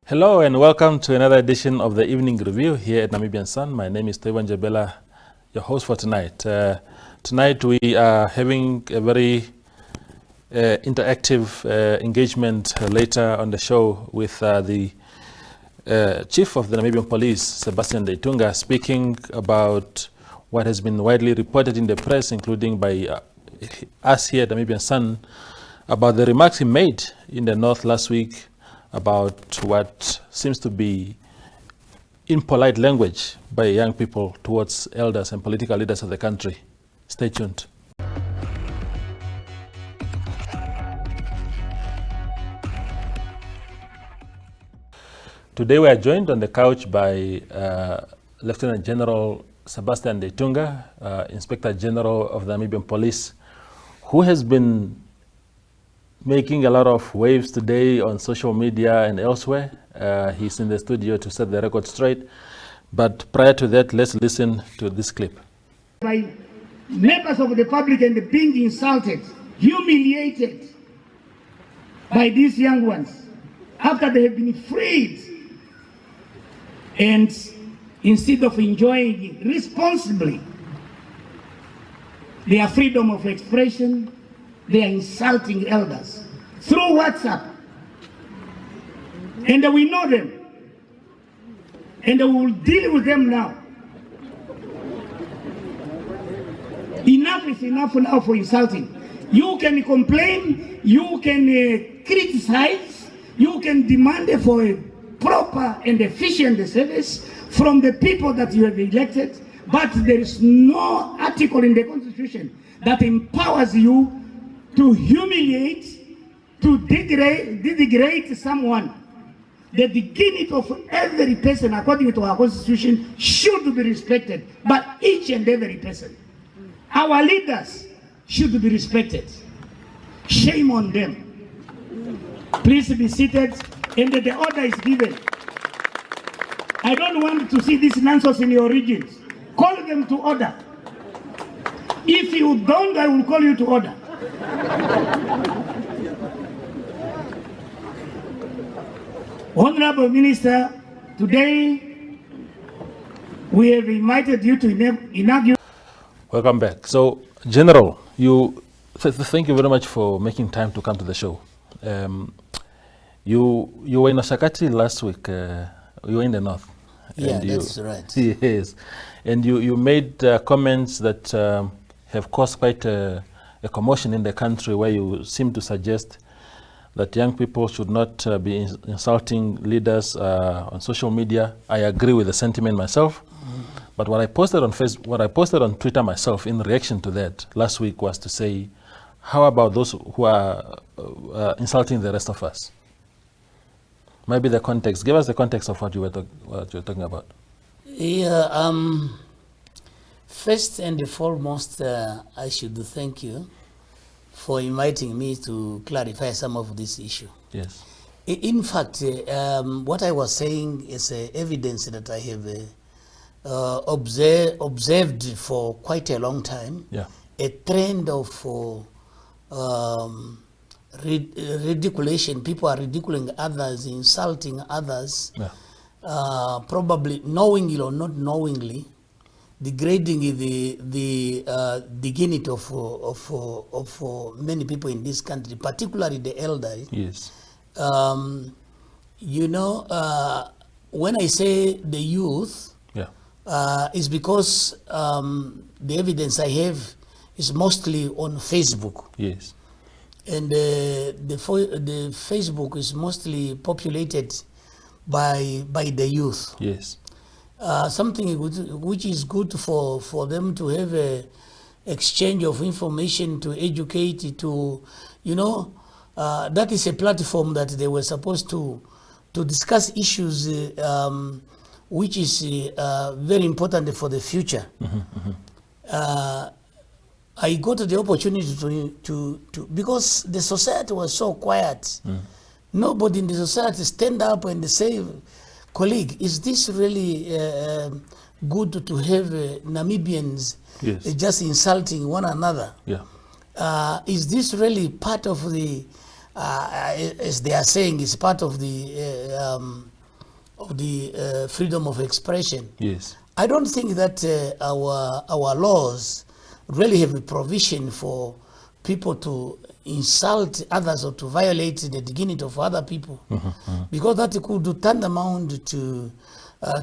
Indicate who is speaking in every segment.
Speaker 1: Hello and welcome to another edition of the Evening Review here at Namibian Sun. My name is Tevan Jabela, your host for tonight. Tonight we are having a very interactive engagement later on the show with the Chief of the Namibian Police, Sebastian Deitunga, speaking about what has been widely reported in the press, including by us here at Namibian Sun, about the remarks he made in the North last week about what seems to be impolite language by young people towards elders and political leaders of the country. Stay tuned. Today we are joined on the couch by Lieutenant General Sebastian Deitunga, Inspector General of the Namibian Police, who has been making a lot of waves today on social media and elsewhere. He's in the studio to set the record straight. But prior to that, let's listen to this clip.
Speaker 2: By members of the public and being insulted, humiliated by these young ones after they have been freed, and instead of enjoying responsibly their freedom of expression, they are insulting elders through WhatsApp. And we know them. And we will deal with them now. Enough is enough now for insulting. You can complain, you can criticize, you can demand for a proper and efficient service from the people that you have elected, but there is no article in the Constitution that empowers you to humiliate, to degrade someone. The dignity of every person, according to our Constitution, should be respected by each and every person. Our leaders should be respected. Shame on them. Please be seated, and the order is given. I don't want to see this nonsense in your regions. Call them to order. If you don't, I will call you to order. Honorable Minister, today we have invited you to inaugurate.
Speaker 1: Welcome back. So, General, thank you very much for making time to come to the show. You were in Oshakati last week. You were in the North.
Speaker 3: Yeah, that's right.
Speaker 1: Yes, and you made comments that have caused quite a commotion in the country, where you seem to suggest that young people should not be insulting leaders on social media. I agree with the sentiment myself. But what I posted on Twitter myself in reaction to that last week was to say, how about those who are insulting the rest of us? Maybe the context. Give us the context of what you're talking about.
Speaker 3: Yeah. First and foremost, I should thank you for inviting me to clarify some of this issue.
Speaker 1: Yes.
Speaker 3: In fact, what I was saying is evidence that I have observed for quite a long time.
Speaker 1: Yeah.
Speaker 3: A trend of ridiculation. People are ridiculing others, insulting others,
Speaker 1: Yeah.
Speaker 3: probably knowingly or not knowingly, degrading the dignity of many people in this country, particularly the elderly.
Speaker 1: Yes.
Speaker 3: When I say the youth,
Speaker 1: Yeah.
Speaker 3: is because the evidence I have is mostly on Facebook.
Speaker 1: Yes.
Speaker 3: And the Facebook is mostly populated by the youth.
Speaker 1: Yes.
Speaker 3: Something which is good for them to have a exchange of information, to educate, to, that is a platform that they were supposed to discuss issues which is very important for the future.
Speaker 1: Mm-hmm, mm-hmm.
Speaker 3: I got the opportunity to because the society was so quiet. Nobody in the society stand up and say, colleague, is this really good to have Namibians just insulting one another?
Speaker 1: Yeah.
Speaker 3: Is this really part of the, as they are saying, is part of the freedom of expression.
Speaker 1: Yes.
Speaker 3: I don't think that our laws really have a provision for people to insult others or to violate the dignity of other people, because that could do tantamount to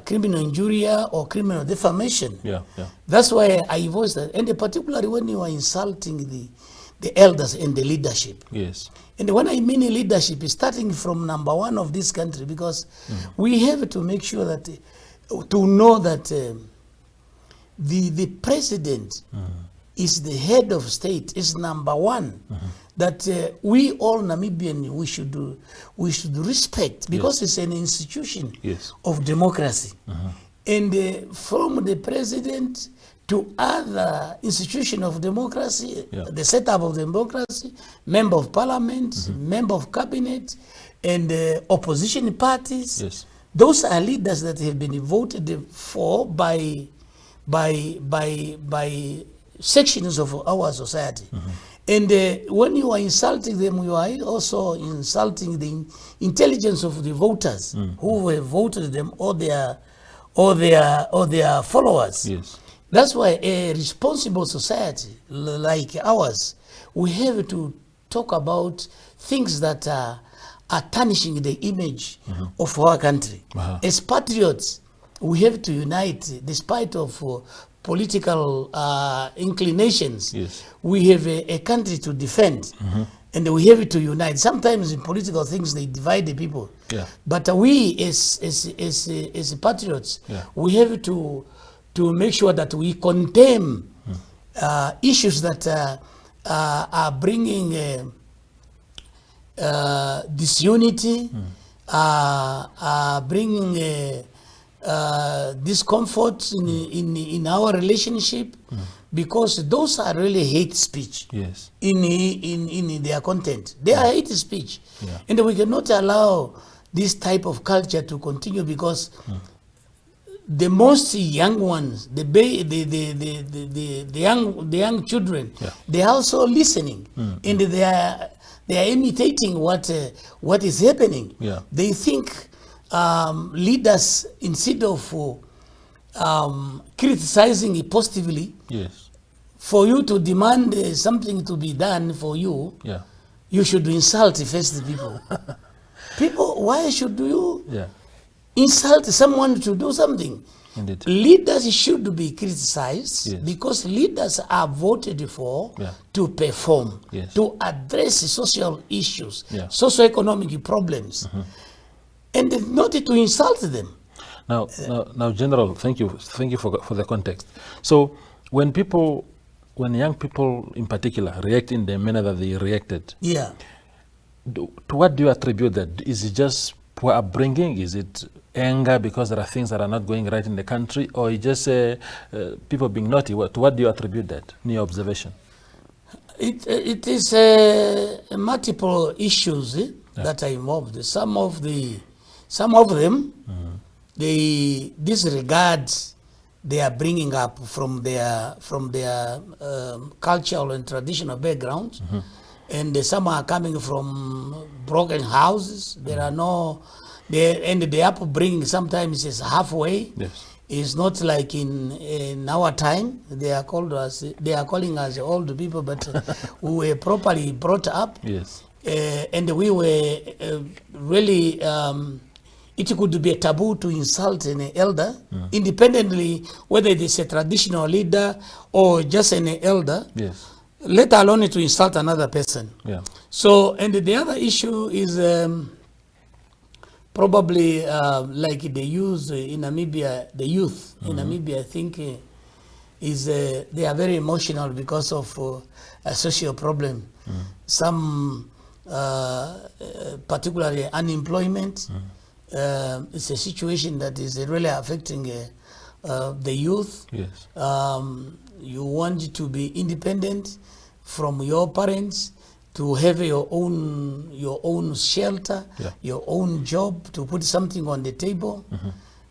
Speaker 3: criminal injury or criminal defamation.
Speaker 1: Yeah, yeah.
Speaker 3: That's why I voice that, and particularly when you are insulting the elders and the leadership.
Speaker 1: Yes.
Speaker 3: And when I mean leadership, is starting from number one of this country, because we have to make sure that, to know that the president is the head of state, is number one. That we all Namibian, we should respect, because it's an institution of democracy. And from the president to other institution of democracy, the setup of democracy, member of parliament, member of cabinet, and opposition parties.
Speaker 1: Yes.
Speaker 3: Those are leaders that have been voted for by sections of our society. And when you are insulting them, you are also insulting the intelligence of the voters who have voted them, or their followers.
Speaker 1: Yes.
Speaker 3: That's why a responsible society like ours, we have to talk about things that are tarnishing the image of our country. As patriots, we have to unite despite of political inclinations.
Speaker 1: Yes.
Speaker 3: We have a country to defend, and we have to unite. Sometimes in political things they divide the people.
Speaker 1: Yeah.
Speaker 3: But we as patriots, we have to make sure that we condemn issues that are bringing disunity, are bringing discomfort in our relationship, because those are really hate speech.
Speaker 1: Yes.
Speaker 3: In their content, they are hate speech, and we cannot allow this type of culture to continue, because the most young ones, the young children, they are also listening, and they are imitating what is happening. They think leaders, instead of criticizing it positively, for you to demand something to be done for you, you should insult first the people. People, why should you insult someone to do something?
Speaker 1: Indeed.
Speaker 3: Leaders should be criticized, because leaders are voted for to perform, to address social issues, socio-economic problems, and not to insult them.
Speaker 1: Now, General, thank you for the context. So, when young people in particular react in the manner that they reacted, to what do you attribute that? Is it just poor upbringing? Is it anger because there are things that are not going right in the country, or is just people being naughty? To what do you attribute that, in your observation?
Speaker 3: It is multiple issues that are involved. Some of them, they disregard they are bringing up from their cultural and traditional backgrounds, and some are coming from broken houses. There are and the upbringing sometimes is halfway. It's not like in our time. They are calling us old people, but we were properly brought up. And we were really. It could be a taboo to insult an elder, independently whether it is a traditional leader or just an elder, let alone to insult another person. So, and the other issue is probably like the youth in Namibia, in Namibia, I think, is they are very emotional because of a social problem. Some, particularly unemployment, it's a situation that is really affecting the youth. You want to be independent from your parents, to have your own shelter, your own job, to put something on the table.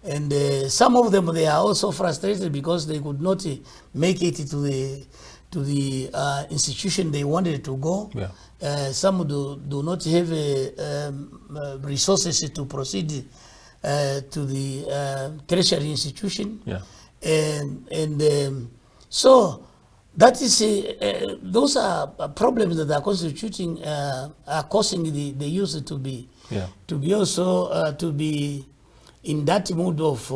Speaker 3: And some of them, they are also frustrated because they could not make it to the institution they wanted to go. Some do not have resources to proceed to the tertiary institution.
Speaker 1: Yeah.
Speaker 3: So that is those are problems that are constituting are causing the youth to be also to be in that mood of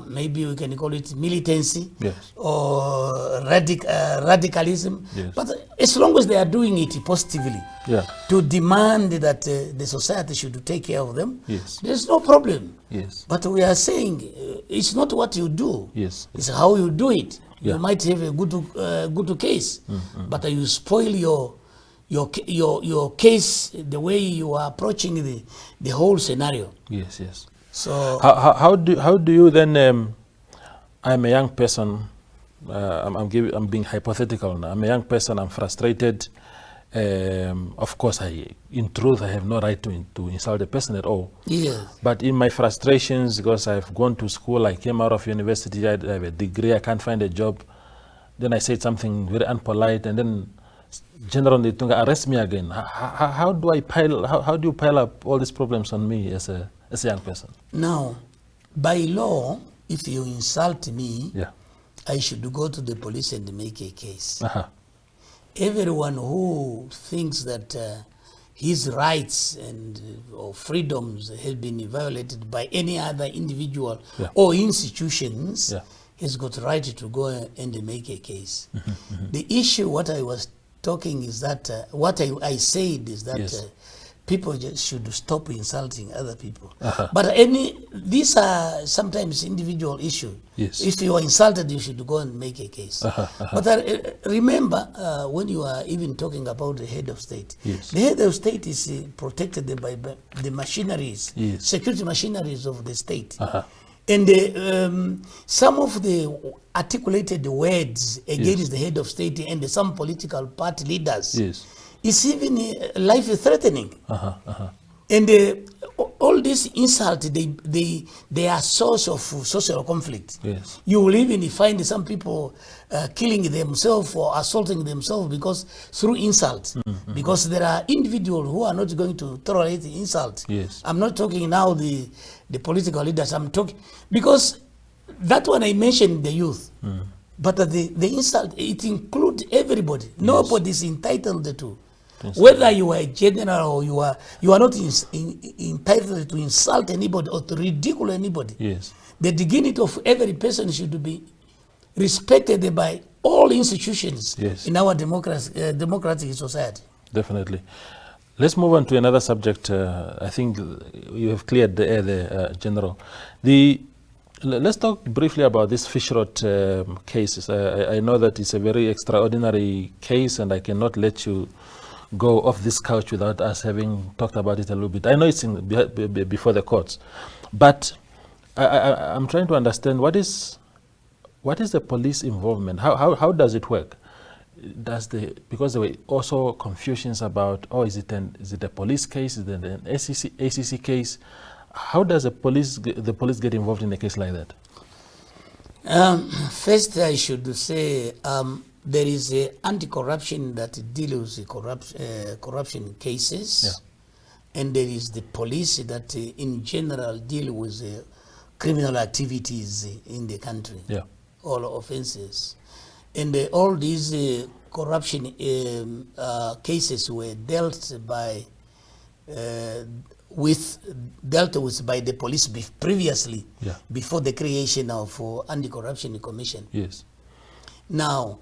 Speaker 3: maybe we can call it militancy,
Speaker 1: yes,
Speaker 3: or radicalism.
Speaker 1: Yes.
Speaker 3: But as long as they are doing it positively,
Speaker 1: yeah,
Speaker 3: to demand that the society should take care of them,
Speaker 1: yes,
Speaker 3: there's no problem.
Speaker 1: yes,
Speaker 3: But we are saying it's not what you do,
Speaker 1: yes,
Speaker 3: it's how you do it.
Speaker 1: Yeah.
Speaker 3: You might have a good case, but you spoil your case the way you are approaching the whole scenario.
Speaker 1: yes, yes.
Speaker 3: So
Speaker 1: How do you then? I'm a young person. I'm being hypothetical now. I'm a young person. I'm frustrated. Of course, in truth, I have no right to insult a person at all.
Speaker 3: yeah,
Speaker 1: But in my frustrations, because I've gone to school, I came out of university, I have a degree, I can't find a job. Then I said something very unpolite, and then General Nitunga arrest me again. How do you pile up all these problems on me as a young person?
Speaker 3: now, by law, if you insult me,
Speaker 1: Yeah.
Speaker 3: I should go to the police and make a case.
Speaker 1: Uh-huh.
Speaker 3: Everyone who thinks that his rights and or freedoms have been violated by any other individual
Speaker 1: Yeah.
Speaker 3: or institutions,
Speaker 1: Yeah.
Speaker 3: has got right to go and make a case. The issue, what I was talking is that, what I said is that
Speaker 1: Yes.
Speaker 3: people just should stop insulting other people.
Speaker 1: Uh-huh.
Speaker 3: But these are sometimes individual issues.
Speaker 1: Yes.
Speaker 3: If you are insulted, you should go and make a case. But remember, when you are even talking about the head of state,
Speaker 1: Yes.
Speaker 3: the head of state is protected by the machineries,
Speaker 1: Yes.
Speaker 3: security machineries of the state.
Speaker 1: Uh-huh.
Speaker 3: And some of the articulated words against the head of state and some political party leaders,
Speaker 1: Yes.
Speaker 3: is even life-threatening.
Speaker 1: Uh-huh. Uh-huh.
Speaker 3: And all this insult, they are source of social conflict.
Speaker 1: Yes.
Speaker 3: You will even find some people killing themselves or assaulting themselves because through insult. Because there are individuals who are not going to tolerate insult.
Speaker 1: Yes.
Speaker 3: I'm not talking now the political leaders. I'm talking because that one I mentioned the youth. But the insult, it includes everybody. Nobody is entitled to. Whether you are a general or you are not entitled to insult anybody or to ridicule anybody.
Speaker 1: Yes.
Speaker 3: The dignity of every person should be respected by all institutions
Speaker 1: Yes.
Speaker 3: in our democratic society.
Speaker 1: Definitely. Let's move on to another subject. I think you have cleared the air there, General. Let's talk briefly about this fish rot case. I know that it's a very extraordinary case, and I cannot let you go off this couch without us having talked about it a little bit. I know it's before the courts, but I'm trying to understand what is the police involvement? How does it work? Because there were also confusions about, is it a police case? Is it an ACC case? How does the police get involved in a case like that?
Speaker 3: First, I should say there is a anti-corruption that deals with corruption cases,
Speaker 1: Yeah.
Speaker 3: and there is the police that in general deal with criminal activities in the country,
Speaker 1: Yeah.
Speaker 3: all offenses. And all these corruption cases were dealt with by the police previously,
Speaker 1: Yeah.
Speaker 3: before the creation of Anti-Corruption Commission.
Speaker 1: Yes.
Speaker 3: Now,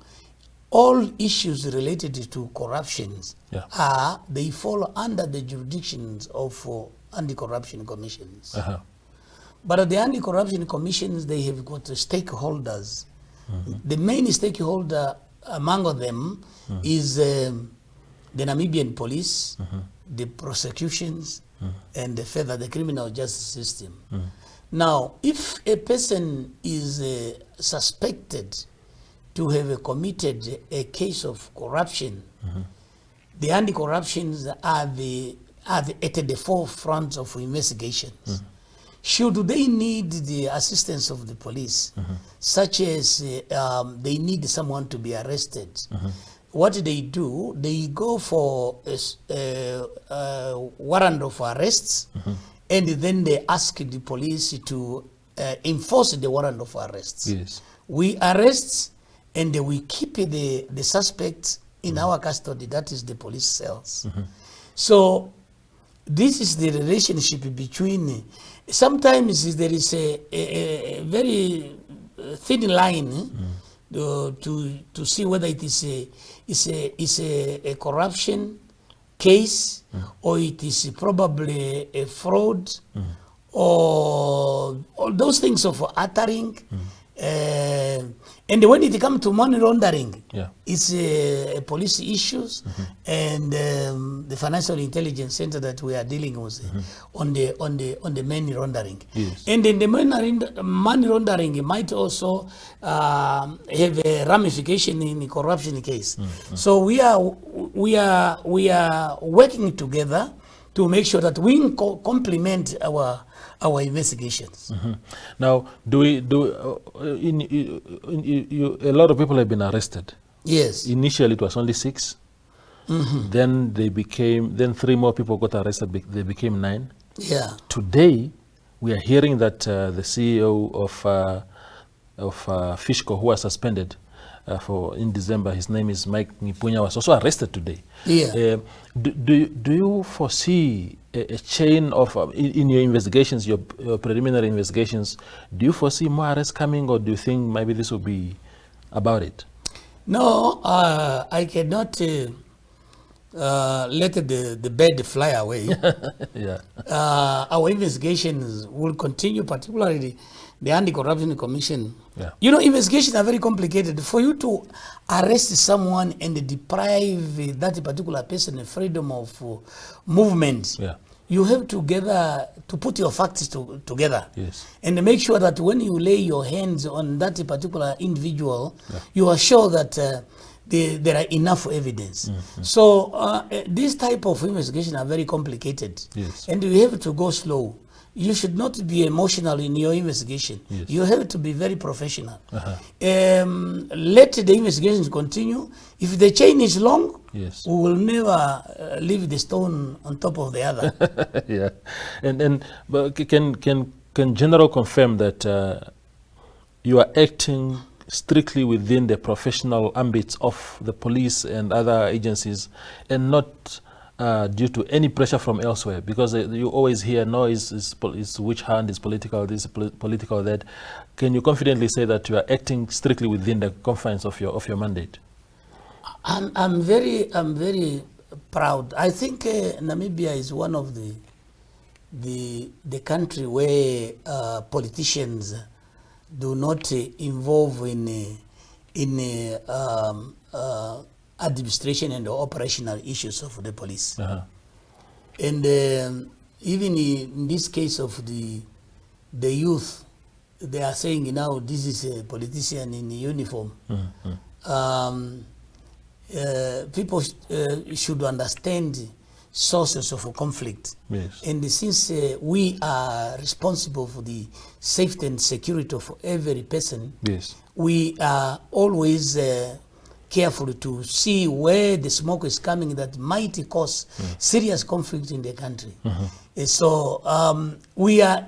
Speaker 3: all issues related to corruptions
Speaker 1: Yeah.
Speaker 3: they fall under the jurisdictions of anti-corruption commissions.
Speaker 1: Uh-huh.
Speaker 3: But the anti-corruption commissions, they have got stakeholders. The main stakeholder among them is the Namibian police, the prosecutions, and further the criminal justice system. Now, if a person is suspected to have committed a case of corruption, the anti-corruptions are at the forefront of investigations. Should they need the assistance of the police, such as they need someone to be arrested, what they do, they go for a warrant of arrests, and then they ask the police to enforce the warrant of arrest.
Speaker 1: Yes.
Speaker 3: We arrest and we keep the suspects in our custody, that is the police cells. So this is the relationship between, sometimes there is a very thin line to see whether it is a corruption case or it is probably a fraud or all those things of uttering. And when it comes to money laundering, it's a police issues and the financial intelligence center that we are dealing with on the money laundering.
Speaker 1: Yes.
Speaker 3: And then the money laundering might also have a ramification in the corruption case. So we are working together to make sure that we complement our investigations.
Speaker 1: Now, a lot of people have been arrested.
Speaker 3: Yes.
Speaker 1: Initially, it was only 6. Then 3 more people got arrested. They became 9.
Speaker 3: Yeah.
Speaker 1: Today, we are hearing that the CEO of Fishco, who was suspended in December, his name is Mike Ngipunya, was also arrested today.
Speaker 3: Yeah.
Speaker 1: Do you foresee a chain of, in your investigations, your preliminary investigations, do you foresee more arrests coming, or do you think maybe this will be about it?
Speaker 3: No, I cannot let the bird fly away.
Speaker 1: Yeah.
Speaker 3: Our investigations will continue, particularly the Anti-Corruption Commission.
Speaker 1: Yeah.
Speaker 3: You know, investigations are very complicated. For you to arrest someone and deprive that particular person of freedom of movement, you have to put your facts together. Yes. And make sure that when you lay your hands on that particular individual, you are sure that there are enough evidence. So this type of investigation are very complicated. Yes. And you have to go slow. You should not be emotional in your investigation. Yes. You have to be very professional. Let the investigations continue. If the chain is long, we will never leave the stone on top of the other.
Speaker 1: Yeah. But can General confirm that you are acting strictly within the professional ambits of the police and other agencies, and not due to any pressure from elsewhere? Because you always hear, no, it's which hand is political, this is political, that. Can you confidently say that you are acting strictly within the confines of your mandate?
Speaker 3: I'm very proud. I think Namibia is one of the country where politicians do not involve in administration and operational issues of the police. And even in this case of the youth, they are saying now this is a politician in uniform. People should understand sources of conflict. Yes. And since we are responsible for the safety and security of every person, we are always careful to see where the smoke is coming that might cause serious conflict in the country. So we are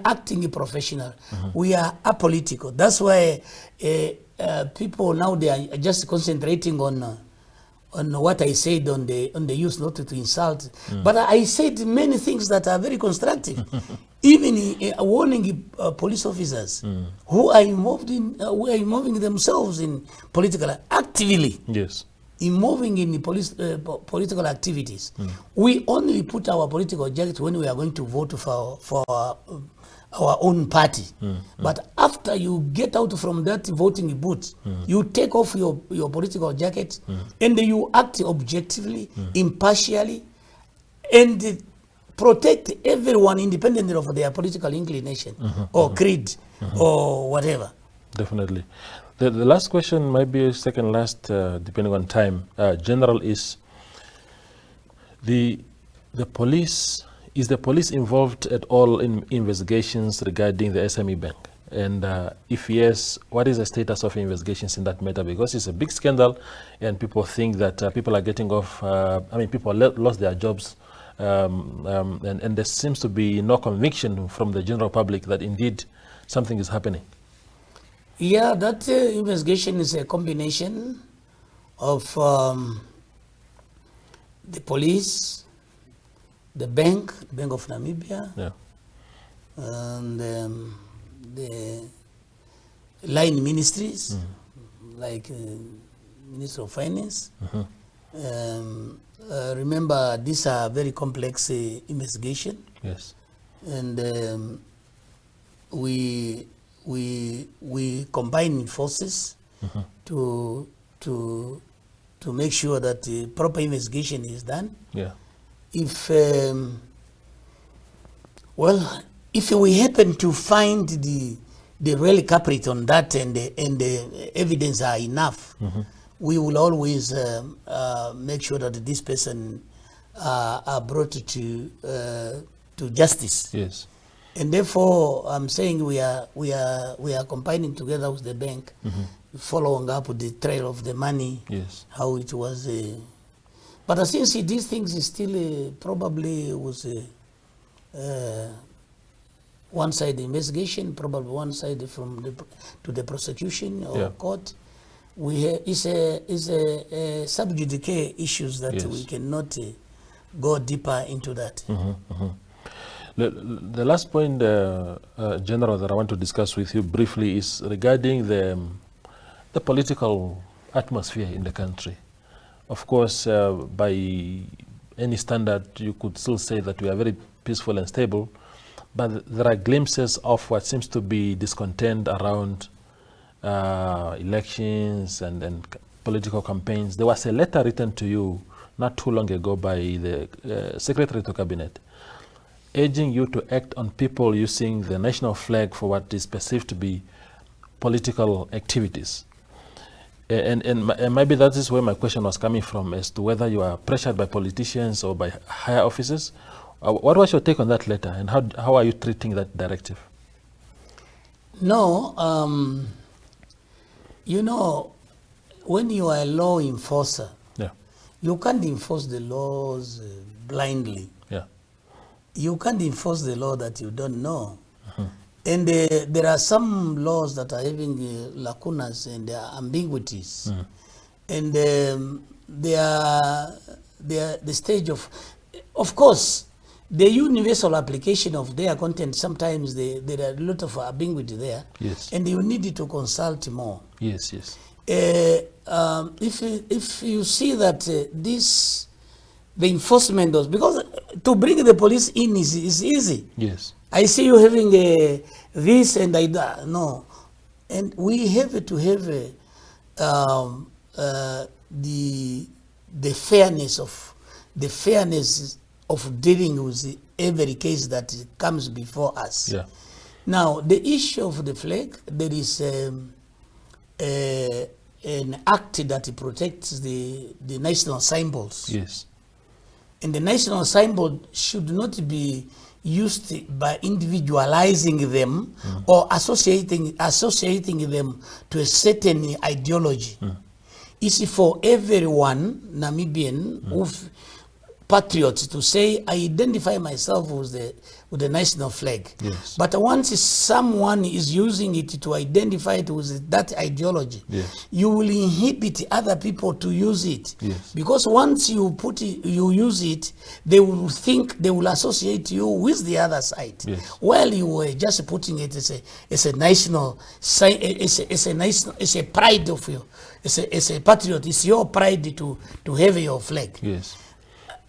Speaker 3: acting professional. We are apolitical. That's why people now, they are just concentrating on what I said on the youth, not to insult. But I said many things that are very constructive. Even warning police officers who are involving themselves in political actively. Yes. Involving in the political activities. We only put our political jacket when we are going to vote for our own party. But after you get out from that voting booth, you take off your political jacket and you act objectively, impartially, and protect everyone independently of their political inclination or creed or whatever. Definitely.
Speaker 1: The last question, might be second last, depending on time. General, is the police... Is the police involved at all in investigations regarding the SME Bank? And if yes, what is the status of investigations in that matter? Because it's a big scandal and people think that people are getting off, people lost their jobs and there seems to be no conviction from the general public that indeed something is happening.
Speaker 3: Yeah, that investigation is a combination of the police, the Bank of Namibia,
Speaker 1: Yeah.
Speaker 3: and the line ministries, like Minister of Finance. Remember, these are very complex investigation,
Speaker 1: Yes.
Speaker 3: and we combine forces to make sure that the proper investigation is done.
Speaker 1: Yeah.
Speaker 3: If if we happen to find the real culprit on that, and the evidence are enough, we will always make sure that this person are brought to justice.
Speaker 1: Yes.
Speaker 3: And therefore, I'm saying we are combining together with the bank, following up with the trail of the money.
Speaker 1: Yes.
Speaker 3: How it was. But since these things is still probably was one side investigation, probably one side to the prosecution or court. Is a sub judice issues that we cannot go deeper into that.
Speaker 1: The last point, General, that I want to discuss with you briefly is regarding the political atmosphere in the country. Of course, by any standard, you could still say that we are very peaceful and stable, but there are glimpses of what seems to be discontent around elections and political campaigns. There was a letter written to you not too long ago by the Secretary to Cabinet, urging you to act on people using the national flag for what is perceived to be political activities. And maybe that is where my question was coming from, as to whether you are pressured by politicians or by higher officers. What was your take on that letter, and how are you treating that directive?
Speaker 3: No, you know, when you are a law enforcer, you can't enforce the laws blindly. You can't enforce the law that you don't know. And there are some laws that are having lacunas and there are ambiguities. And they are the stage of course, the universal application of their content, sometimes there are a lot of ambiguity there.
Speaker 1: Yes.
Speaker 3: And you need to consult more.
Speaker 1: Yes, yes.
Speaker 3: If you see that the enforcement does, because to bring the police in is easy.
Speaker 1: Yes. I
Speaker 3: see you having this and that. No. And we have to have the fairness of dealing with every case that comes before us.
Speaker 1: Yeah.
Speaker 3: Now, the issue of the flag, there is an act that protects the national symbols.
Speaker 1: Yes.
Speaker 3: And the national symbol should not be used by individualizing them or associating them to a certain ideology. It's for everyone, Namibian, patriots, to say, I identify myself with the national flag.
Speaker 1: Yes.
Speaker 3: But once someone is using it to identify it with that ideology, you will inhibit other people to use it.
Speaker 1: Yes.
Speaker 3: Because once you use it, they will associate you with the other side.
Speaker 1: Yes.
Speaker 3: While you were just putting it as a national, it's a pride of you. It's a patriot. It's your pride to have your flag.
Speaker 1: Yes.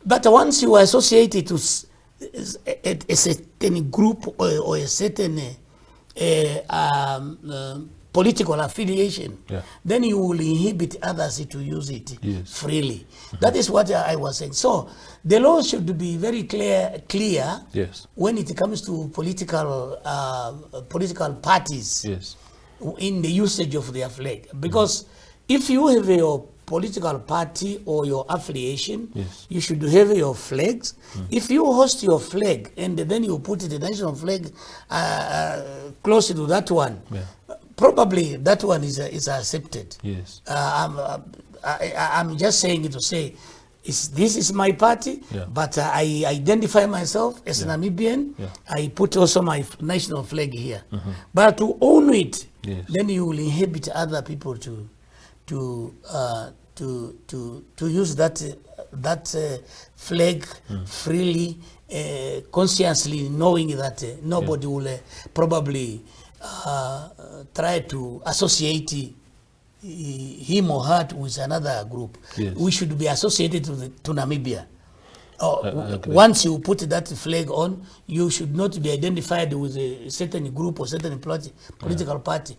Speaker 3: But once you associate it to a certain group or a certain political affiliation, then you will inhibit others to use it freely. That is what I was saying. So the law should be very clear when it comes to political parties in the usage of their flag. Because if you have your political party or your affiliation, you should have your flags. If you host your flag and then you put the national flag close to that one, probably that one is accepted.
Speaker 1: Yes.
Speaker 3: I'm just saying it to say, this is my party, but I identify myself as Namibian. I put also my national flag here. But to own it, then you will inhibit other people to use that flag freely, consciously, knowing that nobody will probably try to associate him or her with another group. We should be associated to Namibia. Once you put that flag on, you should not be identified with a certain group or certain political party.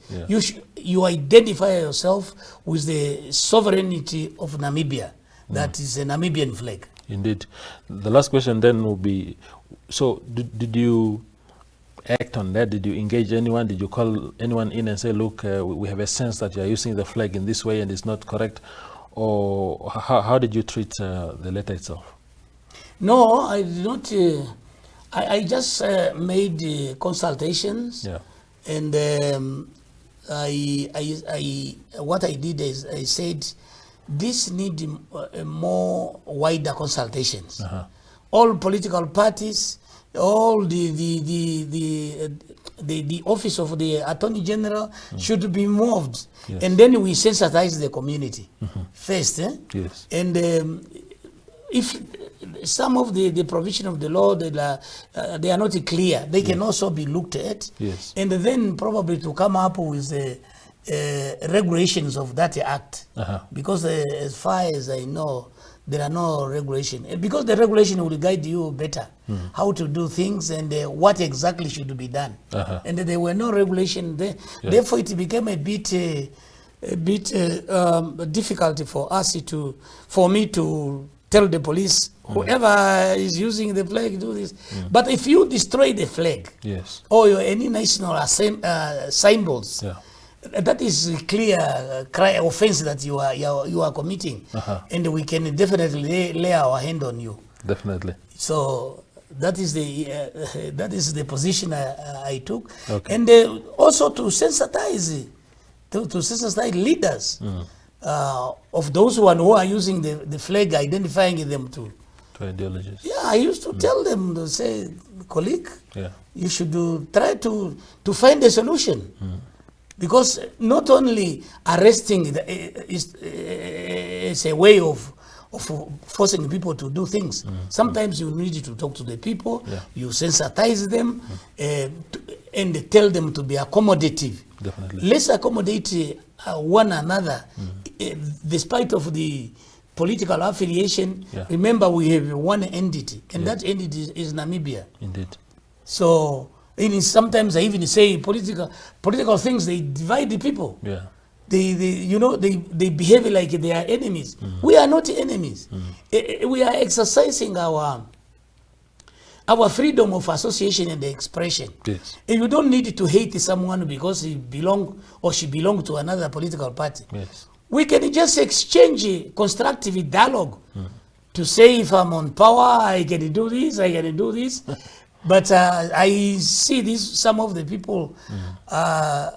Speaker 3: You identify yourself with the sovereignty of Namibia. That is a Namibian flag.
Speaker 1: Indeed. The last question then will be, so did you act on that? Did you engage anyone? Did you call anyone in and say, look, we have a sense that you are using the flag in this way and it's not correct? Or how did you treat the letter itself?
Speaker 3: No, I did not. I just made consultations, and what I did is I said this need more wider consultations. All political parties, all the office of the Attorney General should be moved, and then we sensitize the community first. And if some of the provision of the law they are not clear, they can also be looked at, and then probably to come up with the regulations of that act, because as far as I know, there are no regulation, because the regulation will guide you better how to do things and what exactly should be done. And there were no regulation there. Therefore, it became a bit difficult for me to tell the police, whoever is using the flag, do this. But if you destroy the flag or any national symbols, that is a clear offense that you are committing, and we can definitely lay our hand on you. Definitely. So that is the position I took, and also to sensitize leaders of those who are using the flag, identifying them to ideologies. I used to tell them, to say, colleague, you should try to find a solution. Because not only arresting is a way of forcing people to do things. Sometimes you need to talk to the people, you sensitize them, and tell them to be accommodative. Let's accommodate one another, despite of the political affiliation. Remember, we have one entity, and that entity is Namibia. Indeed. So, sometimes I even say political things, they divide the people. They behave like they are enemies. We are not enemies. We are exercising our freedom of association and expression. And you don't need to hate someone because he belong or she belong to another political party. We can just exchange constructive dialogue to say, if I'm on power, I can do this, I can do this. But I see some of the people are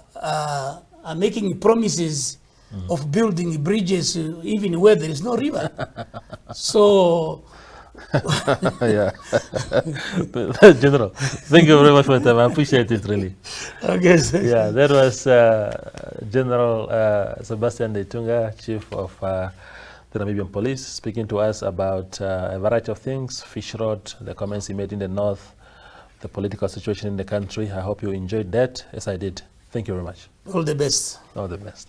Speaker 3: making promises of building bridges even where there is no river. So,
Speaker 1: General, thank you very much for your time. I appreciate it, really. That was General Sebastian Ndetunga, Chief of the Namibian Police, speaking to us about a variety of things, Fish Road, the comments he made in the north, the political situation in the country. I hope you enjoyed that, as I did. Thank you very much.
Speaker 3: All the best.
Speaker 1: All the best.